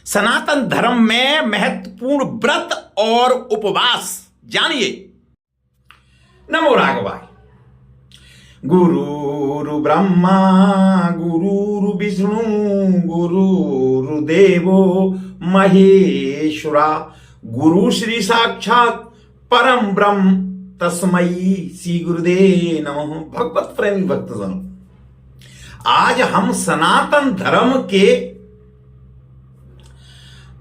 सनातन धर्म में महत्वपूर्ण व्रत और उपवास जानिए। नमो राघवाय। गुरुर् ब्रह्मा गुरुर्विष्णु गुरुर्देवो महेश्वरा गुरु श्री साक्षात परम ब्रह्म तस्मै श्री गुरुदेव नमः। भगवत प्रेमी भक्तजनों, आज हम सनातन धर्म के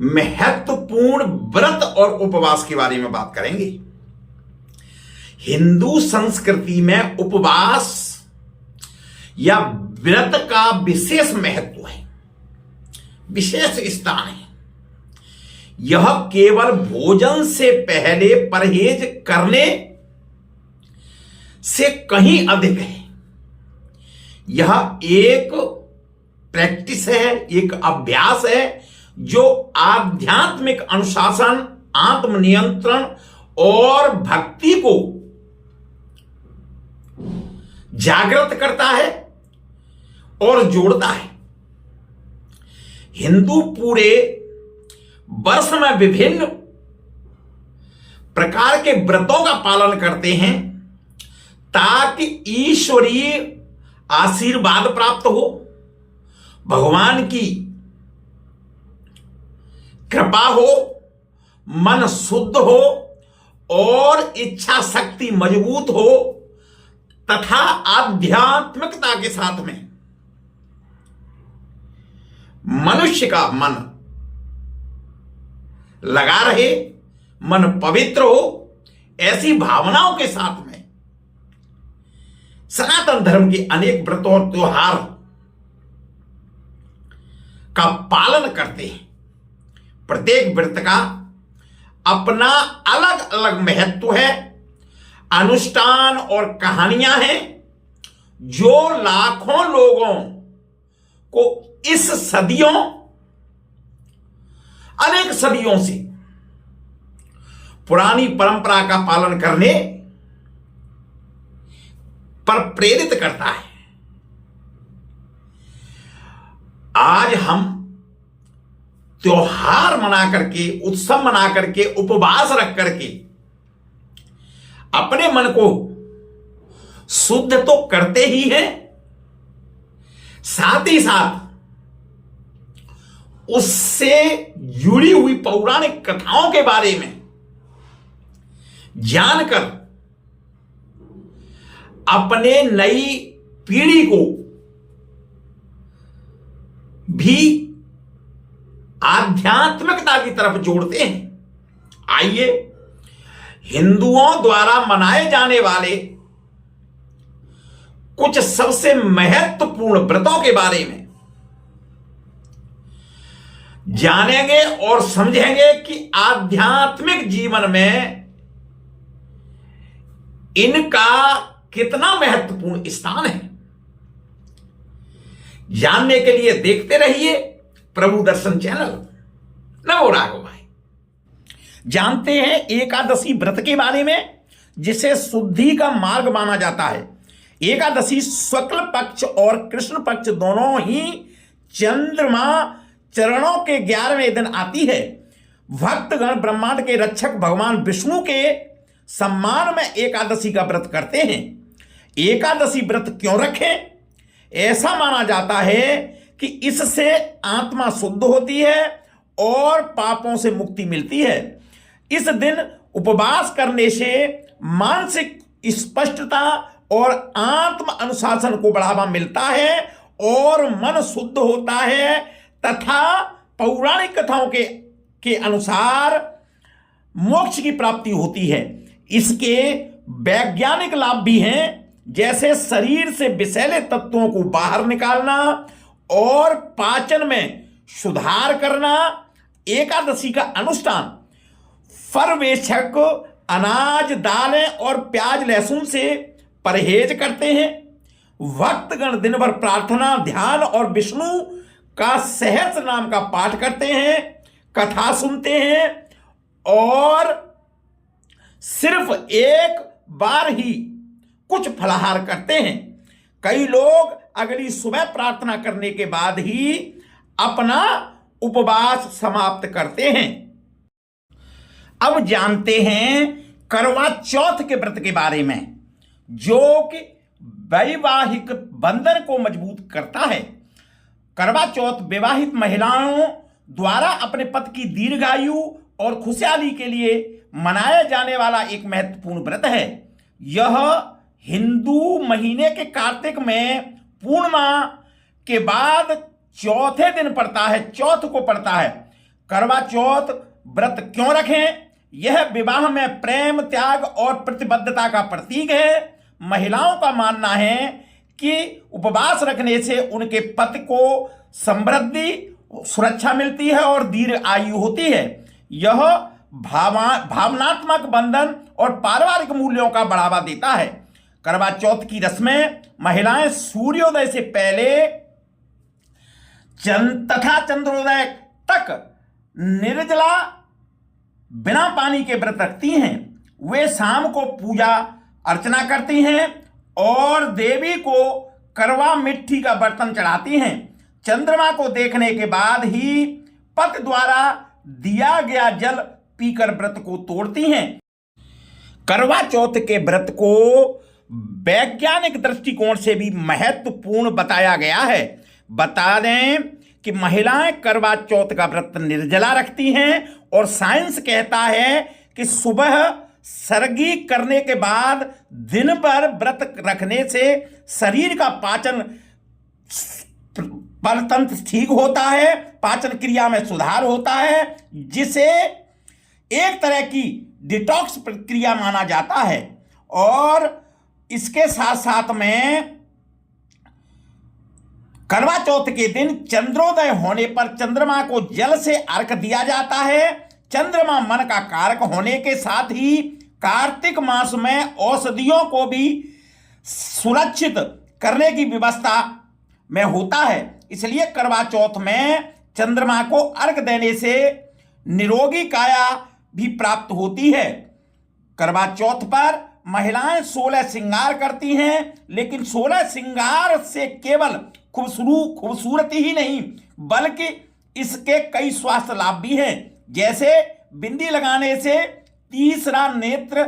महत्वपूर्ण व्रत और उपवास के बारे में बात करेंगे। हिंदू संस्कृति में उपवास या व्रत का विशेष महत्व है, विशेष स्थान है। यह केवल भोजन से पहले परहेज करने से कहीं अधिक है। यह एक प्रैक्टिस है, एक अभ्यास है जो आध्यात्मिक अनुशासन, आत्मनियंत्रण और भक्ति को जागृत करता है और जोड़ता है। हिंदू पूरे वर्ष में विभिन्न प्रकार के व्रतों का पालन करते हैं ताकि ईश्वरीय आशीर्वाद प्राप्त हो, भगवान की कृपा हो, मन शुद्ध हो और इच्छा शक्ति मजबूत हो तथा आध्यात्मिकता के साथ में मनुष्य का मन लगा रहे, मन पवित्र हो। ऐसी भावनाओं के साथ में सनातन धर्म के अनेक व्रतों और त्योहार का पालन करते हैं। प्रत्येक व्रत का अपना अलग अलग महत्व है, अनुष्ठान और कहानियां हैं जो लाखों लोगों को इस अनेक सदियों से पुरानी परंपरा का पालन करने पर प्रेरित करता है। आज हम त्योहार मना करके, उत्सव मना करके, उपवास रख करके अपने मन को शुद्ध तो करते ही हैं, साथ ही साथ उससे जुड़ी हुई पौराणिक कथाओं के बारे में जानकर अपने नई पीढ़ी को भी आध्यात्मिकता की तरफ जोड़ते हैं। आइए हिंदुओं द्वारा मनाए जाने वाले कुछ सबसे महत्वपूर्ण व्रतों के बारे में जानेंगे और समझेंगे कि आध्यात्मिक जीवन में इनका कितना महत्वपूर्ण स्थान है। जानने के लिए देखते रहिए प्रभु दर्शन चैनल। नमो राघवाय। जानते हैं एकादशी व्रत के बारे में, जिसे शुद्धि का मार्ग माना जाता है। एकादशी शुक्ल पक्ष और कृष्ण पक्ष दोनों ही चंद्रमा चरणों के 11वें दिन आती है। भक्तगण ब्रह्मांड के रक्षक भगवान विष्णु के सम्मान में एकादशी का व्रत करते हैं। एकादशी व्रत क्यों रखें? ऐसा माना जाता है कि इससे आत्मा शुद्ध होती है और पापों से मुक्ति मिलती है। इस दिन उपवास करने से मानसिक स्पष्टता और आत्म अनुशासन को बढ़ावा मिलता है और मन शुद्ध होता है तथा पौराणिक कथाओं के अनुसार मोक्ष की प्राप्ति होती है। इसके वैज्ञानिक लाभ भी हैं, जैसे शरीर से विषैले तत्वों को बाहर निकालना और पाचन में सुधार करना। एकादशी का अनुष्ठान पर्यवेक्षक अनाज, दालें और प्याज लहसुन से परहेज करते हैं। भक्तगण दिन भर प्रार्थना, ध्यान और विष्णु का सहस्र नाम का पाठ करते हैं, कथा सुनते हैं और सिर्फ एक बार ही कुछ फलाहार करते हैं। कई लोग अगली सुबह प्रार्थना करने के बाद ही अपना उपवास समाप्त करते हैं। अब जानते हैं करवा चौथ के व्रत के बारे में, जो कि वैवाहिक बंधन को मजबूत करता है। करवा चौथ विवाहित महिलाओं द्वारा अपने पति की दीर्घायु और खुशहाली के लिए मनाया जाने वाला एक महत्वपूर्ण व्रत है। यह हिंदू महीने के कार्तिक में पूर्णिमा के बाद चौथे दिन पड़ता है, चौथ को पड़ता है। करवा चौथ व्रत क्यों रखें? यह विवाह में प्रेम, त्याग और प्रतिबद्धता का प्रतीक है। महिलाओं का मानना है कि उपवास रखने से उनके पति को समृद्धि, सुरक्षा मिलती है और दीर्घ आयु होती है। यह भावनात्मक बंधन और पारिवारिक मूल्यों का बढ़ावा देता है। करवा चौथ की रस्में महिलाएं सूर्योदय से पहले तथा चंद्रोदय तक निर्जला बिना पानी के व्रत रखती हैं। वे शाम को पूजा अर्चना करती हैं और देवी को करवा मिट्टी का बर्तन चढ़ाती हैं। चंद्रमा को देखने के बाद ही पति द्वारा दिया गया जल पीकर व्रत को तोड़ती हैं। करवा चौथ के व्रत को वैज्ञानिक दृष्टिकोण से भी महत्वपूर्ण बताया गया है। बता दें कि महिलाएं करवा चौथ का व्रत निर्जला रखती हैं और साइंस कहता है कि सुबह सरगी करने के बाद दिन भर व्रत रखने से शरीर का पाचन तंत्र ठीक होता है, पाचन क्रिया में सुधार होता है, जिसे एक तरह की डिटॉक्स प्रक्रिया माना जाता है। और इसके साथ साथ में करवा चौथ के दिन चंद्रोदय होने पर चंद्रमा को जल से अर्घ दिया जाता है। चंद्रमा मन का कारक होने के साथ ही कार्तिक मास में औषधियों को भी सुरक्षित करने की व्यवस्था में होता है। इसलिए करवा चौथ में चंद्रमा को अर्घ देने से निरोगी काया भी प्राप्त होती है। करवा चौथ पर महिलाएं 16 श्रृंगार करती हैं, लेकिन 16 श्रृंगार से केवल खूबसूरती ही नहीं बल्कि इसके कई स्वास्थ्य लाभ भी हैं। जैसे बिंदी लगाने से तीसरा नेत्र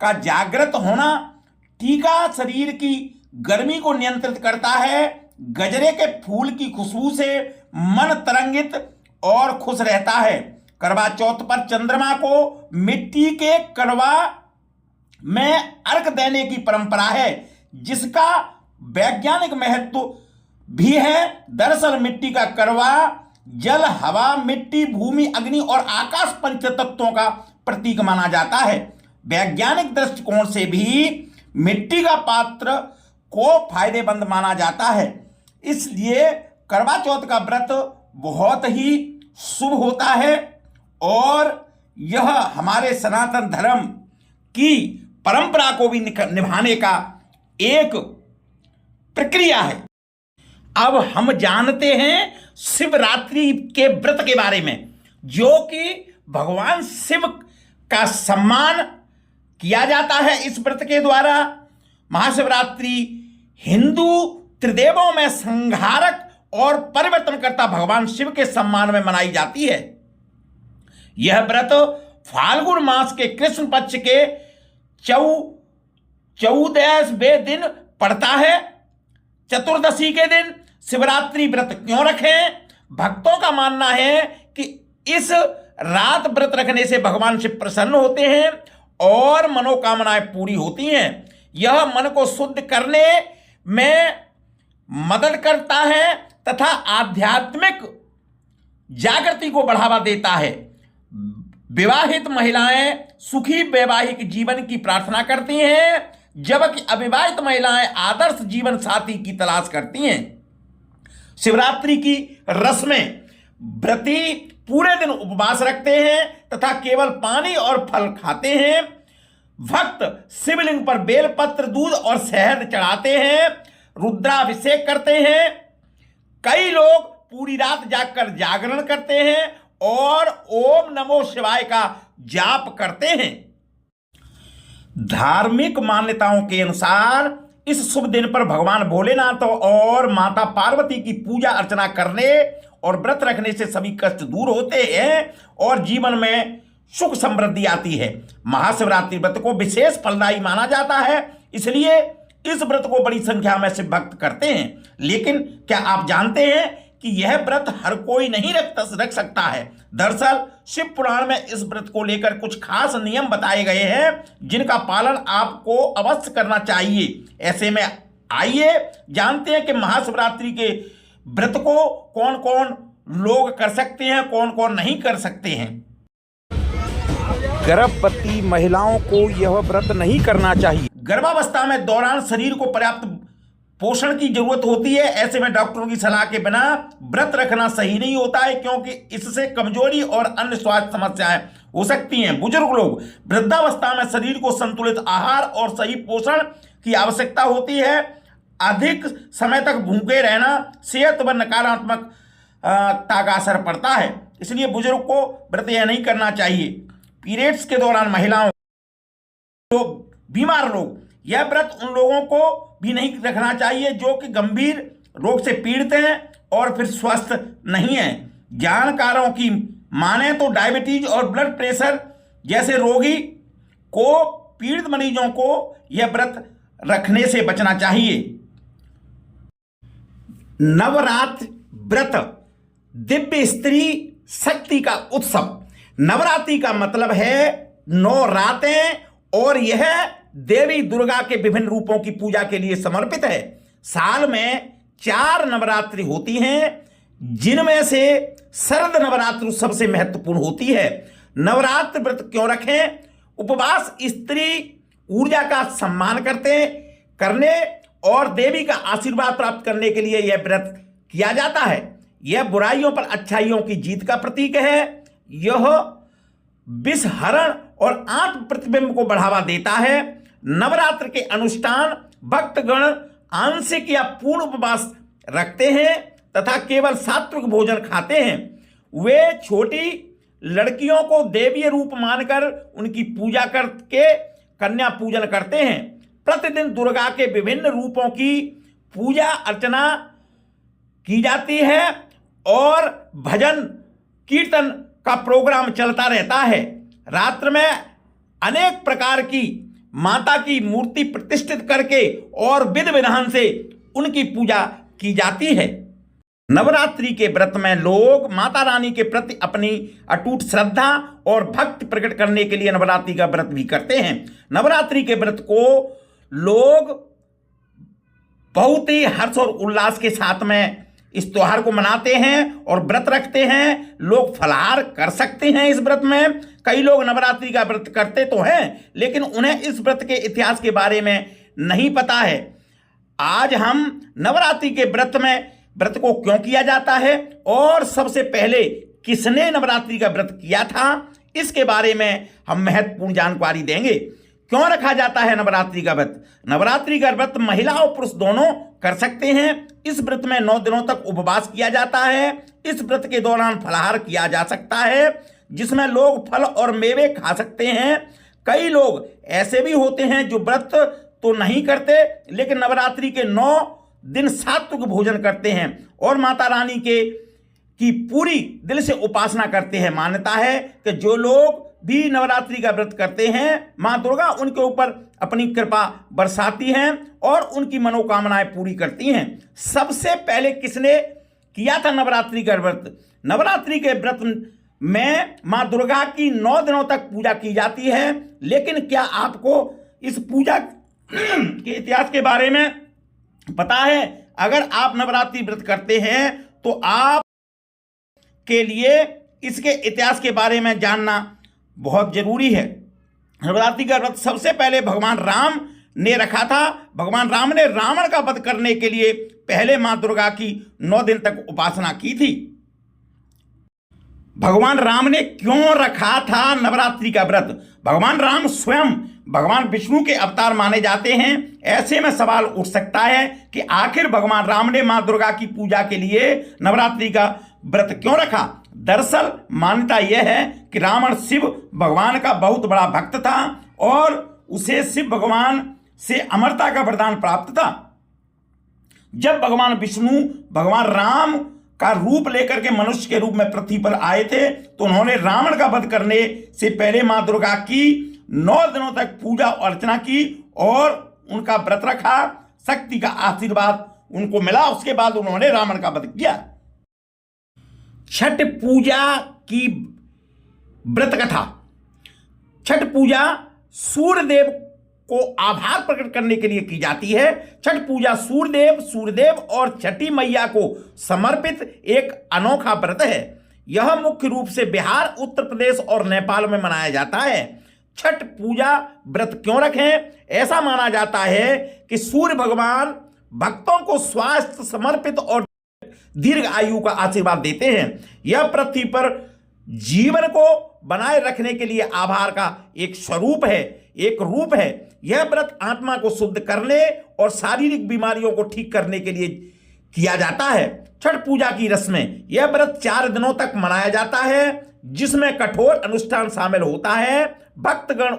का जागृत होना, टीका शरीर की गर्मी को नियंत्रित करता है, गजरे के फूल की खुशबू से मन तरंगित और खुश रहता है। करवा चौथ पर चंद्रमा को मिट्टी के करवा में अर्घ देने की परंपरा है, जिसका वैज्ञानिक महत्व भी है। दरअसल मिट्टी का करवा जल, हवा, मिट्टी, भूमि, अग्नि और आकाश पंच तत्वों का प्रतीक माना जाता है। वैज्ञानिक दृष्टिकोण से भी मिट्टी का पात्र को फायदेमंद माना जाता है। इसलिए करवा चौथ का व्रत बहुत ही शुभ होता है और यह हमारे सनातन धर्म की परंपरा को भी निभाने का एक प्रक्रिया है। अब हम जानते हैं शिवरात्रि के व्रत के बारे में, जो कि भगवान शिव का सम्मान किया जाता है इस व्रत के द्वारा। महाशिवरात्रि हिंदू त्रिदेवों में संहारक और परिवर्तनकर्ता भगवान शिव के सम्मान में मनाई जाती है। यह व्रत फाल्गुन मास के कृष्ण पक्ष के 14वें दिन पड़ता है। चतुर्दशी के दिन शिवरात्रि व्रत क्यों रखें? भक्तों का मानना है कि इस रात व्रत रखने से भगवान शिव प्रसन्न होते हैं और मनोकामनाएं पूरी होती हैं। यह मन को शुद्ध करने में मदद करता है तथा आध्यात्मिक जागृति को बढ़ावा देता है। विवाहित महिलाएं सुखी वैवाहिक जीवन की प्रार्थना करती हैं, जबकि अविवाहित महिलाएं आदर्श जीवन साथी की तलाश करती हैं। शिवरात्रि की रस्में व्रती पूरे दिन उपवास रखते हैं तथा केवल पानी और फल खाते हैं। भक्त शिवलिंग पर बेलपत्र, दूध और शहद चढ़ाते हैं, रुद्राभिषेक करते हैं। कई लोग पूरी रात जागकर जागरण करते हैं और ओम नमो शिवाय का जाप करते हैं। धार्मिक मान्यताओं के अनुसार इस शुभ दिन पर भगवान भोलेनाथ और माता पार्वती की पूजा अर्चना करने और व्रत रखने से सभी कष्ट दूर होते हैं और जीवन में सुख समृद्धि आती है। महाशिवरात्रि व्रत को विशेष फलदायी माना जाता है, इसलिए इस व्रत को बड़ी संख्या में शिव भक्त करते हैं। लेकिन क्या आप जानते हैं कि यह व्रत हर कोई नहीं रख सकता है। दरअसल शिव पुराण में इस व्रत को लेकर कुछ खास नियम बताए गए हैं जिनका पालन आपको अवश्य करना चाहिए। ऐसे में आइए जानते हैं कि महाशिवरात्रि के व्रत को कौन कौन लोग कर सकते हैं, कौन कौन नहीं कर सकते हैं। गर्भवती महिलाओं को यह व्रत नहीं करना चाहिए। गर्भावस्था में दौरान शरीर को पर्याप्त पोषण की जरूरत होती है। ऐसे में डॉक्टरों की सलाह के बिना व्रत रखना सही नहीं होता है, क्योंकि इससे कमजोरी और अन्य स्वास्थ्य समस्याएं हो सकती हैं। बुजुर्ग लोग वृद्धावस्था में शरीर को संतुलित आहार और सही पोषण की आवश्यकता होती है। अधिक समय तक भूखे रहना सेहत पर नकारात्मक का असर पड़ता है, इसलिए बुजुर्ग को व्रत यह नहीं करना चाहिए। पीरियड्स के दौरान महिलाओं, बीमार लोग, यह व्रत उन लोगों को भी नहीं रखना चाहिए जो कि गंभीर रोग से पीड़ित हैं और फिर स्वस्थ नहीं हैं। जानकारों की माने तो डायबिटीज और ब्लड प्रेशर जैसे रोगी को पीड़ित मरीजों को यह व्रत रखने से बचना चाहिए। नवरात्र व्रत दिव्य स्त्री शक्ति का उत्सव। नवरात्रि का मतलब है 9 रातें और यह देवी दुर्गा के विभिन्न रूपों की पूजा के लिए समर्पित है। साल में 4 नवरात्रि होती हैं, जिनमें से शरद नवरात्रि सबसे महत्वपूर्ण होती है। नवरात्र व्रत क्यों रखें? उपवास स्त्री ऊर्जा का सम्मान करने और देवी का आशीर्वाद प्राप्त करने के लिए यह व्रत किया जाता है। यह बुराइयों पर अच्छाइयों की जीत का प्रतीक है। यह विषहरण और आत्म प्रतिबिंब को बढ़ावा देता है। नवरात्र के अनुष्ठान भक्तगण आंशिक या पूर्ण उपवास रखते हैं तथा केवल सात्विक भोजन खाते हैं। वे छोटी लड़कियों को देवीय रूप मानकर उनकी पूजा करके कन्या पूजन करते हैं। प्रतिदिन दुर्गा के विभिन्न रूपों की पूजा अर्चना की जाती है और भजन कीर्तन का प्रोग्राम चलता रहता है। रात्र में अनेक प्रकार की माता की मूर्ति प्रतिष्ठित करके और विधि विधान से उनकी पूजा की जाती है। नवरात्रि के व्रत में लोग माता रानी के प्रति अपनी अटूट श्रद्धा और भक्ति प्रकट करने के लिए नवरात्रि का व्रत भी करते हैं। नवरात्रि के व्रत को लोग बहुत ही हर्ष और उल्लास के साथ में इस त्योहार को मनाते हैं और व्रत रखते हैं। लोग फलाहार कर सकते हैं इस व्रत में। कई लोग नवरात्रि का व्रत करते तो हैं, लेकिन उन्हें इस व्रत के इतिहास के बारे में नहीं पता है। आज हम नवरात्रि के व्रत को क्यों किया जाता है और सबसे पहले किसने नवरात्रि का व्रत किया था, इसके बारे में हम महत्वपूर्ण जानकारी देंगे। क्यों रखा जाता है नवरात्रि का व्रत? नवरात्रि का व्रत महिला और पुरुष दोनों कर सकते हैं। इस व्रत में 9 दिनों तक उपवास किया जाता है। इस व्रत के दौरान फलाहार किया जा सकता है, जिसमें लोग फल और मेवे खा सकते हैं। कई लोग ऐसे भी होते हैं जो व्रत तो नहीं करते, लेकिन नवरात्रि के 9 दिन सात्विक भोजन करते हैं और माता रानी की पूरी दिल से उपासना करते हैं। मान्यता है कि जो लोग भी नवरात्रि का व्रत करते हैं, मां दुर्गा उनके ऊपर अपनी कृपा बरसाती हैं और उनकी मनोकामनाएं पूरी करती हैं। सबसे पहले किसने किया था नवरात्रि का व्रत? नवरात्रि के व्रत में मां दुर्गा की 9 दिनों तक पूजा की जाती है। लेकिन क्या आपको इस पूजा के इतिहास के बारे में पता है? अगर आप नवरात्रि व्रत करते हैं तो आप के लिए इसके इतिहास के बारे में जानना बहुत जरूरी है। नवरात्रि का व्रत सबसे पहले भगवान राम ने रखा था। भगवान राम ने रावण का वध करने के लिए पहले मां दुर्गा की 9 दिन तक उपासना की थी। भगवान राम ने क्यों रखा था नवरात्रि का व्रत? भगवान राम स्वयं भगवान विष्णु के अवतार माने जाते हैं। ऐसे में सवाल उठ सकता है कि आखिर भगवान राम ने मां दुर्गा की पूजा के लिए नवरात्रि का व्रत क्यों रखा? दरअसल मान्यता यह है कि रावण शिव भगवान का बहुत बड़ा भक्त था और उसे शिव भगवान से अमरता का वरदान प्राप्त था। जब भगवान विष्णु भगवान राम का रूप लेकर के मनुष्य के रूप में पृथ्वी पर आए थे, तो उन्होंने रावण का वध करने से पहले मां दुर्गा की 9 दिनों तक पूजा अर्चना की और उनका व्रत रखा। शक्ति का आशीर्वाद उनको मिला। उसके बाद उन्होंने रावण का वध किया। छठ पूजा की व्रत कथा। छठ पूजा सूर्यदेव को आभार प्रकट करने के लिए की जाती है। छठ पूजा सूर्यदेव और छठी मैया को समर्पित एक अनोखा व्रत है। यह मुख्य रूप से बिहार, उत्तर प्रदेश और नेपाल में मनाया जाता है। छठ पूजा व्रत क्यों रखें? ऐसा माना जाता है कि सूर्य भगवान भक्तों को स्वास्थ्य, समर्पित और दीर्घ आयु का आशीर्वाद देते हैं। यह पृथ्वी पर जीवन को बनाए रखने के लिए आभार का एक स्वरूप है, एक रूप है। यह व्रत आत्मा को शुद्ध करने और शारीरिक बीमारियों को ठीक करने के लिए किया जाता है। छठ पूजा की रस्में। यह व्रत 4 दिनों तक मनाया जाता है, जिसमें कठोर अनुष्ठान शामिल होता है। भक्तगण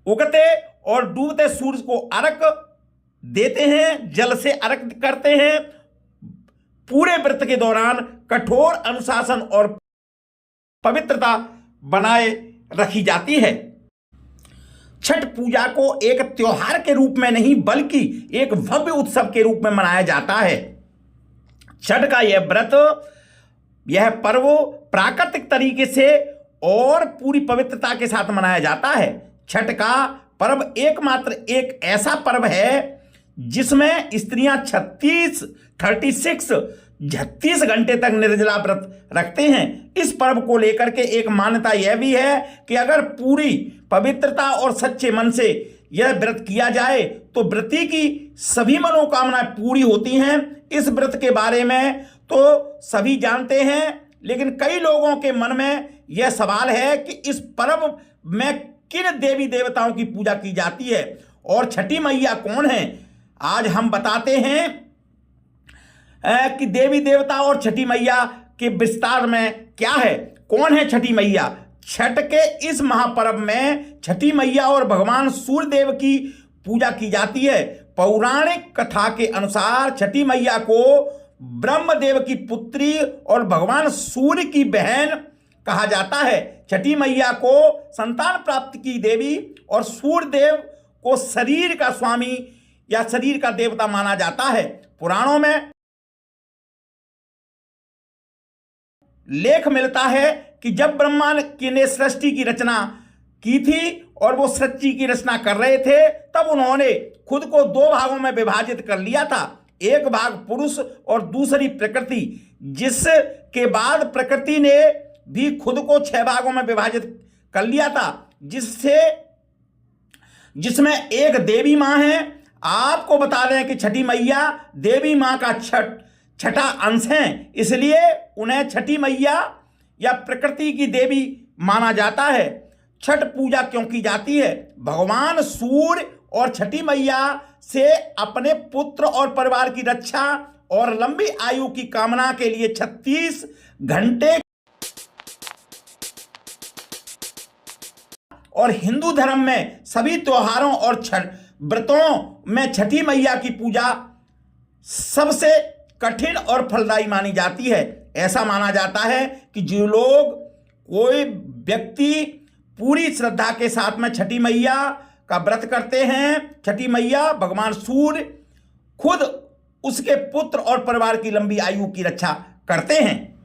उगते और डूबते सूरज को अर्घ्य देते हैं, जल से अर्घ्य करते हैं। पूरे व्रत के दौरान कठोर अनुशासन और पवित्रता बनाए रखी जाती है। छठ पूजा को एक त्योहार के रूप में नहीं, बल्कि एक भव्य उत्सव के रूप में मनाया जाता है। छठ का यह पर्व प्राकृतिक तरीके से और पूरी पवित्रता के साथ मनाया जाता है। छठ का पर्व एकमात्र एक ऐसा पर्व है जिसमें स्त्रियां 36 घंटे तक निर्जला व्रत रखते हैं। इस पर्व को लेकर के एक मान्यता यह भी है कि अगर पूरी पवित्रता और सच्चे मन से यह व्रत किया जाए तो व्रती की सभी मनोकामनाएं पूरी होती हैं। इस व्रत के बारे में तो सभी जानते हैं, लेकिन कई लोगों के मन में यह सवाल है कि इस पर्व में किन देवी देवताओं की पूजा की जाती है और छठी मैया कौन है। आज हम बताते हैं कि देवी देवता और छठी मैया के विस्तार में क्या है, कौन है छठी मैया। छठ के इस महापर्व में छठी मैया और भगवान सूर्यदेव की पूजा की जाती है। पौराणिक कथा के अनुसार छठी मैया को ब्रह्मदेव की पुत्री और भगवान सूर्य की बहन कहा जाता है। छठी मैया को संतान प्राप्ति की देवी और सूर्यदेव को शरीर का स्वामी या शरीर का देवता माना जाता है। पुराणों में लेख मिलता है कि जब ब्रह्मा ने सृष्टि की रचना की थी और वो सृष्टि की रचना कर रहे थे, तब उन्होंने खुद को 2 भागों में विभाजित कर लिया था। एक भाग पुरुष और दूसरी प्रकृति, जिसके बाद प्रकृति ने भी खुद को 6 भागों में विभाजित कर लिया था, जिसमें एक देवी मां है। आपको बता दें कि छठी मैया देवी मां का छठा अंश है, इसलिए उन्हें छठी मैया या प्रकृति की देवी माना जाता है। छठ पूजा क्यों की जाती है? भगवान सूर्य और छठी मैया से अपने पुत्र और परिवार की रक्षा और लंबी आयु की कामना के लिए 36 घंटे और हिंदू धर्म में सभी त्योहारों और व्रतों में छठी मैया की पूजा सबसे कठिन और फलदायी मानी जाती है। ऐसा माना जाता है कि जो लोग, कोई व्यक्ति पूरी श्रद्धा के साथ में छठी मैया का व्रत करते हैं, छठी मैया भगवान सूर्य खुद उसके पुत्र और परिवार की लंबी आयु की रक्षा करते हैं।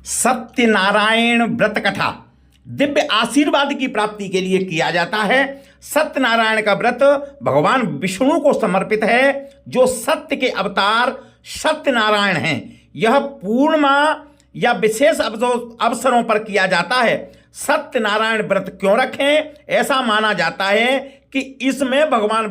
सत्यनारायण व्रत कथा दिव्य आशीर्वाद की प्राप्ति के लिए किया जाता है। सत्यनारायण का व्रत भगवान विष्णु को समर्पित है, जो सत्य के अवतार सत्यनारायण हैं। यह पूर्णिमा या विशेष अवसरों पर किया जाता है। सत्यनारायण व्रत क्यों रखें? ऐसा माना जाता है कि इसमें भगवान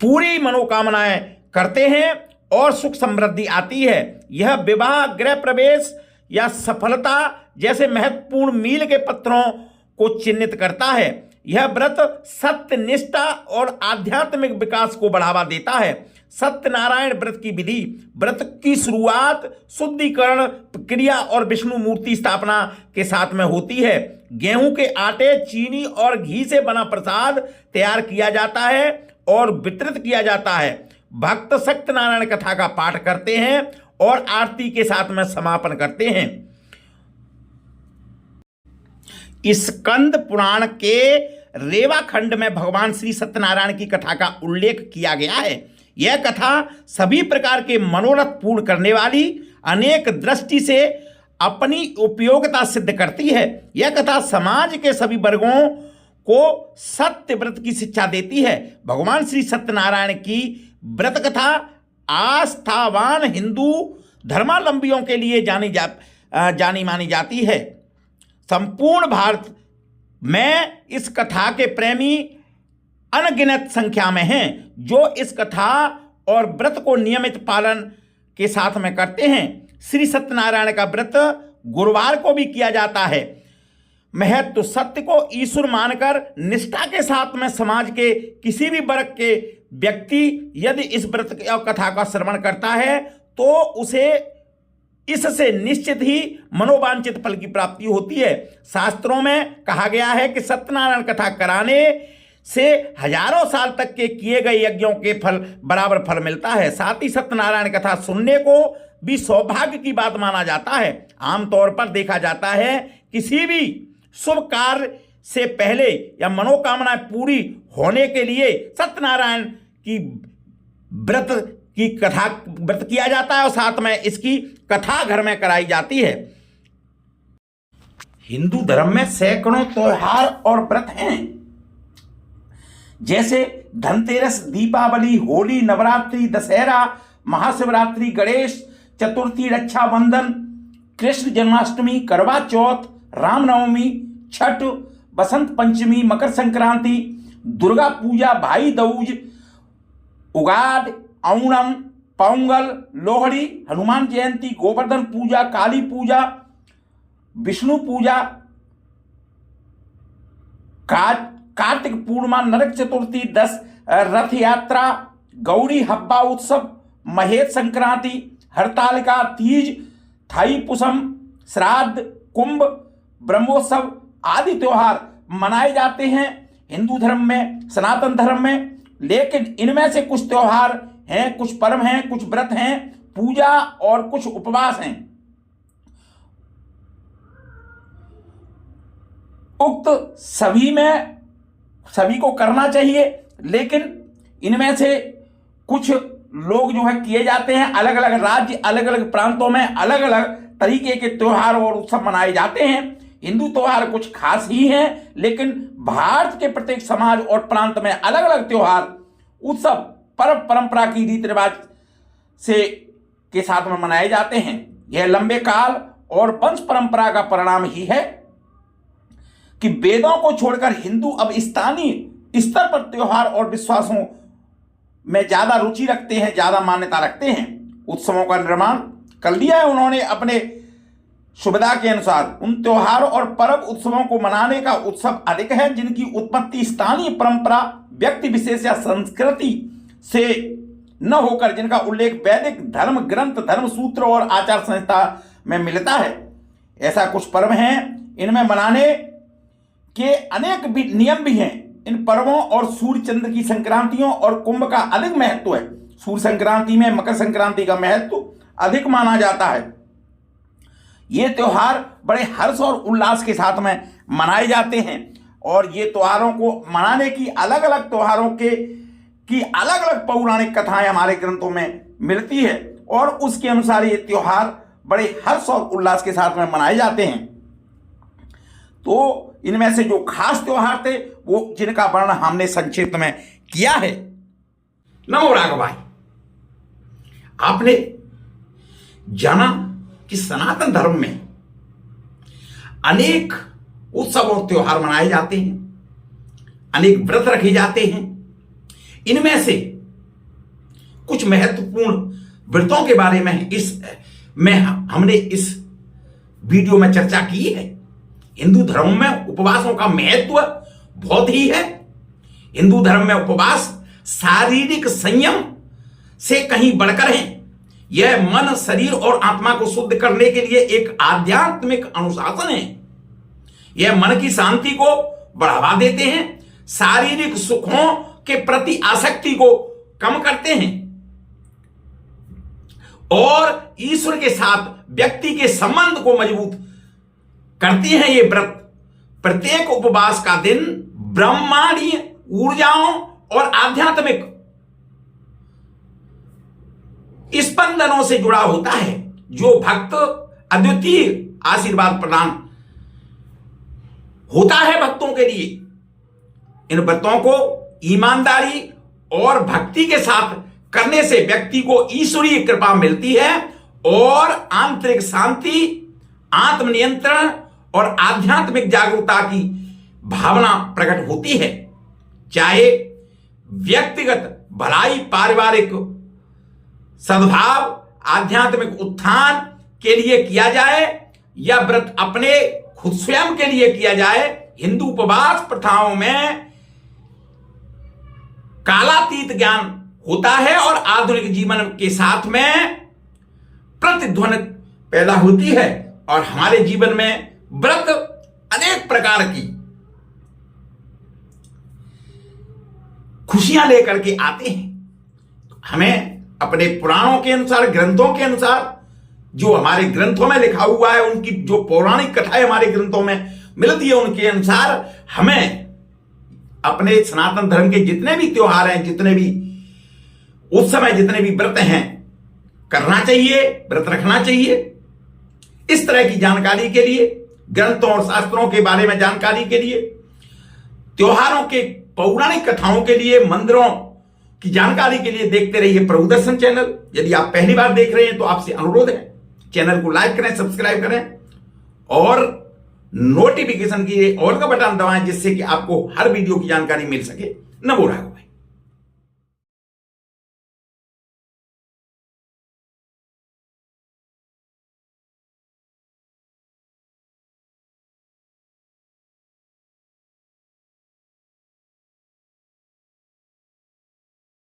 पूरी मनोकामनाएं करते हैं और सुख समृद्धि आती है। यह विवाह, गृह प्रवेश या सफलता जैसे महत्वपूर्ण मील के पत्रों को चिन्हित करता है। यह व्रत सत्य, निष्ठा और आध्यात्मिक विकास को बढ़ावा देता है। सत्यनारायण व्रत की विधि। व्रत की शुरुआत शुद्धिकरण प्रक्रिया और विष्णु मूर्ति स्थापना के साथ में होती है। गेहूं के आटे, चीनी और घी से बना प्रसाद तैयार किया जाता है और वितरित किया जाता है। भक्त सत्यनारायण कथा का पाठ करते हैं और आरती के साथ में समापन करते हैं। स्कंद पुराण के रेवा खंड में भगवान श्री सत्यनारायण की कथा का उल्लेख किया गया है। यह कथा सभी प्रकार के मनोरथ पूर्ण करने वाली, अनेक दृष्टि से अपनी उपयोगिता सिद्ध करती है। यह कथा समाज के सभी वर्गों को सत्य व्रत की शिक्षा देती है। भगवान श्री सत्यनारायण की व्रत कथा आस्थावान हिंदू धर्मावलंबियों के लिए जानी मानी जाती है। संपूर्ण भारत में इस कथा के प्रेमी अनगिनत संख्या में हैं, जो इस कथा और व्रत को नियमित पालन के साथ में करते हैं। श्री सत्यनारायण का व्रत गुरुवार को भी किया जाता है। महत्व: सत्य को ईश्वर मानकर निष्ठा के साथ में समाज के किसी भी वर्ग के व्यक्ति यदि इस व्रत कथा का श्रवण करता है तो उसे इससे निश्चित ही मनोवांछित फल की प्राप्ति होती है। शास्त्रों में कहा गया है कि सत्यनारायण कथा कराने से हजारों साल तक के किए गए यज्ञों के फल बराबर फल मिलता है। साथ ही सत्यनारायण कथा सुनने को भी सौभाग्य की बात माना जाता है। आमतौर पर देखा जाता है किसी भी शुभ कार्य से पहले या मनोकामनाएं पूरी होने के लिए सत्यनारायण की व्रत किया जाता है और साथ में इसकी कथा घर में कराई जाती है। हिंदू धर्म में सैकड़ों त्योहार और व्रत हैं, जैसे धनतेरस, दीपावली, होली, नवरात्रि, दशहरा, महाशिवरात्रि, गणेश चतुर्थी, रक्षाबंधन, कृष्ण जन्माष्टमी, करवा चौथ, रामनवमी, छठ, बसंत पंचमी, मकर संक्रांति, दुर्गा पूजा, भाई दूज, उगाद, ओणम, पोंगल, लोहड़ी, हनुमान जयंती, गोवर्धन पूजा, काली पूजा, विष्णु पूजा, कार्तिक पूर्णिमा, नरक चतुर्थी, रथ यात्रा, गौरी हब्बा उत्सव, महेश संक्रांति, हरतालिका तीज, थाई पुसम, श्राद्ध, कुंभ, ब्रह्मोत्सव आदि त्योहार मनाए जाते हैं हिंदू धर्म में, सनातन धर्म में। लेकिन इनमें से कुछ त्योहार हैं, कुछ पर्व हैं, कुछ व्रत हैं, पूजा और कुछ उपवास हैं। उक्त सभी को करना चाहिए, लेकिन इनमें से कुछ लोग जो है किए जाते हैं। अलग अलग राज्य, अलग अलग प्रांतों में अलग अलग तरीके के त्योहार और उत्सव मनाए जाते हैं। हिंदू त्योहार कुछ खास ही हैं, लेकिन भारत के प्रत्येक समाज और प्रांत में अलग अलग त्योहार, उत्सव, पर्व परंपरा की रीति रिवाज से के साथ में मनाए जाते हैं। यह लंबे काल और वंश परंपरा का परिणाम ही है कि वेदों को छोड़कर हिंदू अब स्थानीय स्तर पर त्योहार और विश्वासों में ज्यादा रुचि रखते हैं, ज्यादा मान्यता रखते हैं। उत्सवों का निर्माण कर लिया है उन्होंने अपने सुविधा के अनुसार। उन त्योहारों और पर्व उत्सवों को मनाने का उत्सव अधिक है जिनकी उत्पत्ति स्थानीय परंपरा, व्यक्ति विशेष या संस्कृति से न होकर जिनका उल्लेख वैदिक धर्म ग्रंथ, धर्म सूत्र और आचार संहिता में मिलता है। ऐसा कुछ पर्व हैं, इनमें मनाने के अनेक भी नियम भी हैं। इन पर्वों और सूर्य चंद्र की संक्रांतियों और कुंभ का अधिक महत्व है। सूर्य संक्रांति में मकर संक्रांति का महत्व अधिक माना जाता है। ये त्योहार बड़े हर्ष और उल्लास के साथ में मनाए जाते हैं और ये त्योहारों को मनाने की अलग अलग त्योहारों की अलग अलग पौराणिक कथाएं हमारे ग्रंथों में मिलती है और उसके अनुसार ये त्योहार बड़े हर्ष और उल्लास के साथ में मनाए जाते हैं। तो इनमें से जो खास त्योहार थे वो जिनका वर्णन हमने संक्षिप्त में किया है। नमो राघव भाई, आपने जाना कि सनातन धर्म में अनेक उत्सव और त्योहार मनाए जाते हैं, अनेक व्रत रखे जाते हैं। इनमें से कुछ महत्वपूर्ण व्रतों के बारे में हमने इस वीडियो में चर्चा की है। हिंदू धर्म में उपवासों का महत्व बहुत ही है। हिंदू धर्म में उपवास शारीरिक संयम से कहीं बढ़कर है। यह मन, शरीर और आत्मा को शुद्ध करने के लिए एक आध्यात्मिक अनुशासन है। यह मन की शांति को बढ़ावा देते हैं, शारीरिक सुखों के प्रति आसक्ति को कम करते हैं, और ईश्वर के साथ व्यक्ति के संबंध को मजबूत करती हैं ये व्रत। प्रत्येक उपवास का दिन ब्रह्मांडीय ऊर्जाओं और आध्यात्मिक स्पंदनों से जुड़ा होता है, जो भक्त अद्वितीय आशीर्वाद प्रदान होता है भक्तों के लिए। इन व्रतों को ईमानदारी और भक्ति के साथ करने से व्यक्ति को ईश्वरीय कृपा मिलती है और आंतरिक शांति, आत्मनियंत्रण और आध्यात्मिक जागरूकता की भावना प्रकट होती है। चाहे व्यक्तिगत भलाई, पारिवारिक सद्भाव, आध्यात्मिक उत्थान के लिए किया जाए या व्रत अपने खुद स्वयं के लिए किया जाए, हिंदू उपवास प्रथाओं में कालातीत ज्ञान होता है और आधुनिक जीवन के साथ में प्रतिध्वनि पैदा होती है और हमारे जीवन में व्रत अनेक प्रकार की खुशियां लेकर के आते हैं। हमें अपने पुराणों के अनुसार, ग्रंथों के अनुसार, जो हमारे ग्रंथों में लिखा हुआ है, उनकी जो पौराणिक कथाएं हमारे ग्रंथों में मिलती है, उनके अनुसार हमें अपने सनातन धर्म के जितने भी त्योहार हैं, जितने भी उस समय जितने भी व्रत हैं, करना चाहिए, व्रत रखना चाहिए। इस तरह की जानकारी के लिए, ग्रंथों और शास्त्रों के बारे में जानकारी के लिए, त्योहारों के पौराणिक कथाओं के लिए, मंदिरों की जानकारी के लिए देखते रहिए प्रभु दर्शन चैनल। यदि आप पहली बार देख रहे हैं तो आपसे अनुरोध है, चैनल को लाइक करें, सब्सक्राइब करें और नोटिफिकेशन की ऑल का बटन दबाएं, जिससे कि आपको हर वीडियो की जानकारी मिल सके। नमो राघव।